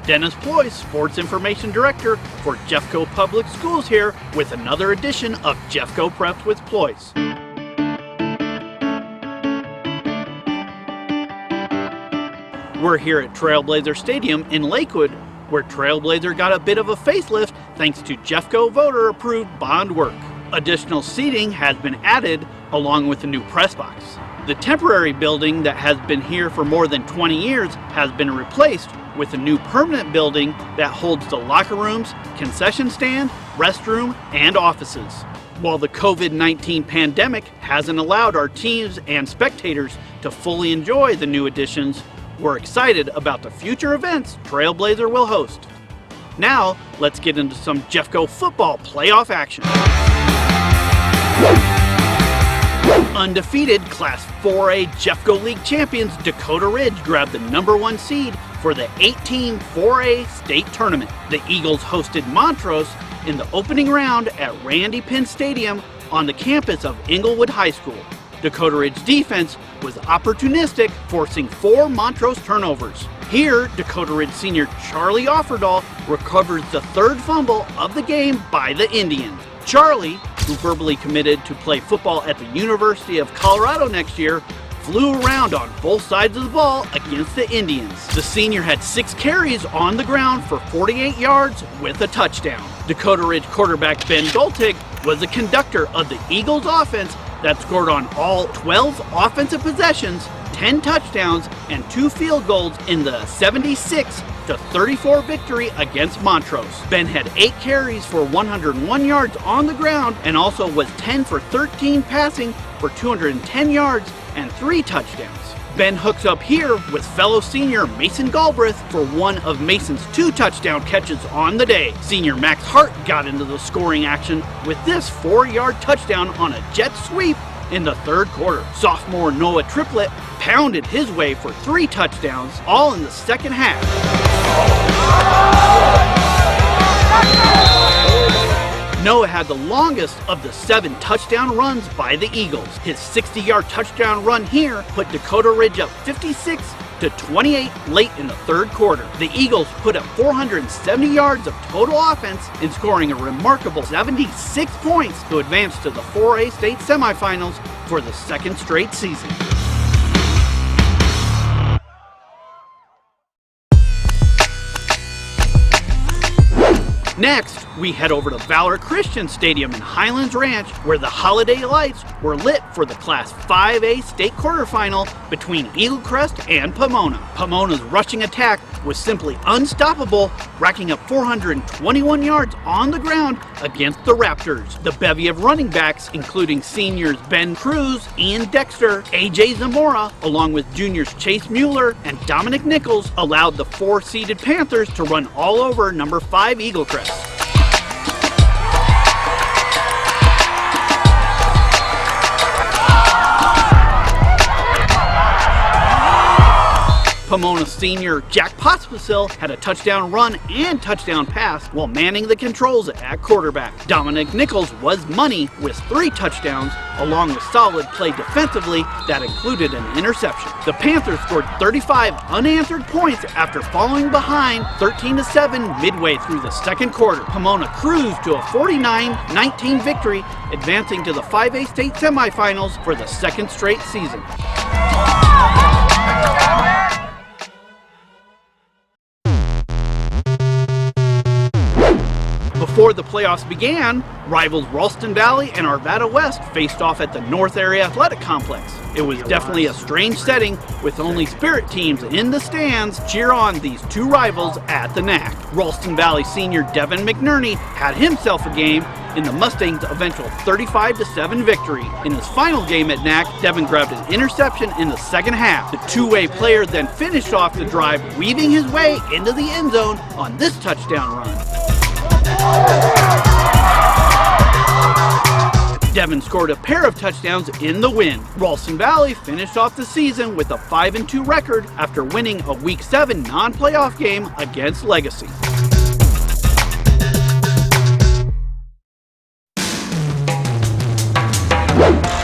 Dennis Pleuss, Sports Information Director for Jeffco Public Schools here with another edition of Jeffco Preps with Pleuss. We're here at Trailblazer Stadium in Lakewood, where Trailblazer got a bit of a facelift thanks to Jeffco voter-approved bond work. Additional seating has been added along with a new press box. The temporary building that has been here for more than 20 years has been replaced with a new permanent building that holds the locker rooms, concession stand, restroom, and offices. While the COVID-19 pandemic hasn't allowed our teams and spectators to fully enjoy the new additions, we're excited about the future events Trailblazer will host. Now, let's get into some Jeffco football playoff action. Undefeated Class 4A Jeffco League champions Dakota Ridge grabbed the #1 seed for the 8-team 4A state tournament. The Eagles hosted Montrose in the opening round at Randy Penn Stadium on the campus of Inglewood High School. Dakota Ridge defense was opportunistic, forcing 4 Montrose turnovers. Here, Dakota Ridge senior Charlie Offerdahl recovers the 3rd fumble of the game by the Indians. Charlie, who verbally committed to play football at the University of Colorado next year, flew around on both sides of the ball against the Indians. The senior had 6 carries on the ground for 48 yards with a touchdown. Dakota Ridge quarterback Ben Gultig was the conductor of the Eagles offense that scored on all 12 offensive possessions, 10 touchdowns, and 2 field goals in the 76-34 victory against Montrose. Ben had 8 carries for 101 yards on the ground and also was 10 for 13 passing for 210 yards and 3 touchdowns. Ben hooks up here with fellow senior Mason Galbraith for one of Mason's 2 touchdown catches on the day. Senior Max Hart got into the scoring action with this 4-yard touchdown on a jet sweep in the 3rd quarter. Sophomore Noah Triplett pounded his way for 3 touchdowns, all in the 2nd half. Noah had the longest of the 7 touchdown runs by the Eagles. His 60-yard touchdown run here put Dakota Ridge up 56-28 late in the 3rd quarter. The Eagles put up 470 yards of total offense in scoring a remarkable 76 points to advance to the 4A state semifinals for the 2nd straight season. Next, we head over to Valor Christian Stadium in Highlands Ranch, where the holiday lights were lit for the Class 5A state quarterfinal between Eaglecrest and Pomona. Pomona's rushing attack was simply unstoppable, racking up 421 yards on the ground against the Raptors. The bevy of running backs, including seniors Ben Cruz, Ian Dexter, AJ Zamora, along with juniors Chase Mueller and Dominic Nichols, allowed the 4-seeded Panthers to run all over number 5 Eaglecrest. Pomona senior Jack Pospisil had a touchdown run and touchdown pass while manning the controls at quarterback. Dominic Nichols was money with 3 touchdowns, along with solid play defensively that included an interception. The Panthers scored 35 unanswered points after falling behind 13-7 midway through the 2nd quarter. Pomona cruised to a 49-19 victory, advancing to the 5A state semifinals for the 2nd straight season. Before the playoffs began, rivals Ralston Valley and Arvada West faced off at the North Area Athletic Complex. It was definitely a strange setting with only Spirit teams in the stands cheer on these 2 rivals at the NAC. Ralston Valley senior Devin McNerney had himself a game in the Mustangs' eventual 35-7 victory. In his final game at NAC, Devin grabbed an interception in the 2nd half. The 2-way player then finished off the drive, weaving his way into the end zone on this touchdown run. Devin scored a pair of touchdowns in the win. Ralston Valley finished off the season with a 5-2 record after winning a Week 7 non-playoff game against Legacy.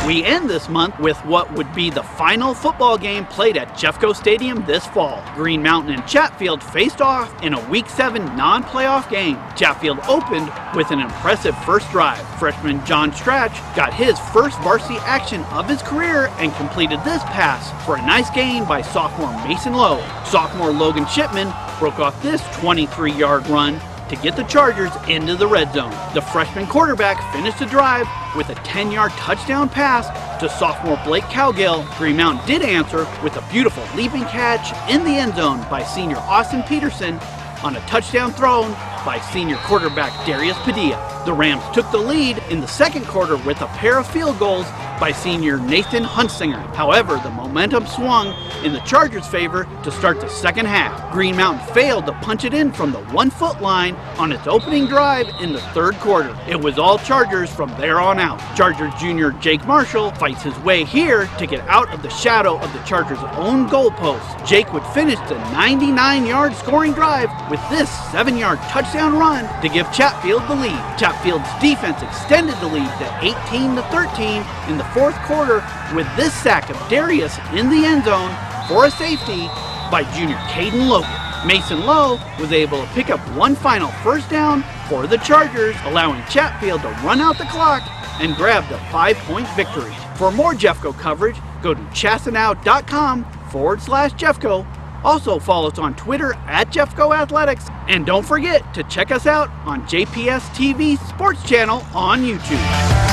We end this month with what would be the final football game played at Jeffco Stadium this fall. Green Mountain and Chatfield faced off in a Week 7 non-playoff game. Chatfield opened with an impressive first drive. Freshman John Stratch got his first varsity action of his career and completed this pass for a nice gain by sophomore Mason Lowe. Sophomore Logan Shipman broke off this 23-yard run to get the Chargers into the red zone. The freshman quarterback finished the drive with a 10-yard touchdown pass to sophomore Blake Cowgill. Green Mountain did answer with a beautiful leaping catch in the end zone by senior Austin Peterson on a touchdown thrown by senior quarterback Darius Padilla. The Rams took the lead in the second quarter with a pair of field goals by senior Nathan Huntsinger. However, the momentum swung in the Chargers' favor to start the second half. Green Mountain failed to punch it in from the 1-foot line on its opening drive in the third quarter. It was all Chargers from there on out. Chargers junior Jake Marshall fights his way here to get out of the shadow of the Chargers' own goalpost. Jake would finish the 99-yard scoring drive with this 7-yard touchdown run to give Chatfield the lead. Chatfield's defense extended the lead to 18-13 in the fourth quarter with this sack of Darius in the end zone for a safety by junior Caden Logan. Mason Lowe was able to pick up one final first down for the Chargers, allowing Chatfield to run out the clock and grab the 5-point victory. For more Jeffco coverage, go to chassanow.com/Jeffco. Also follow us on Twitter at Jeffco Athletics. And don't forget to check us out on JPS-TV Sports channel on YouTube.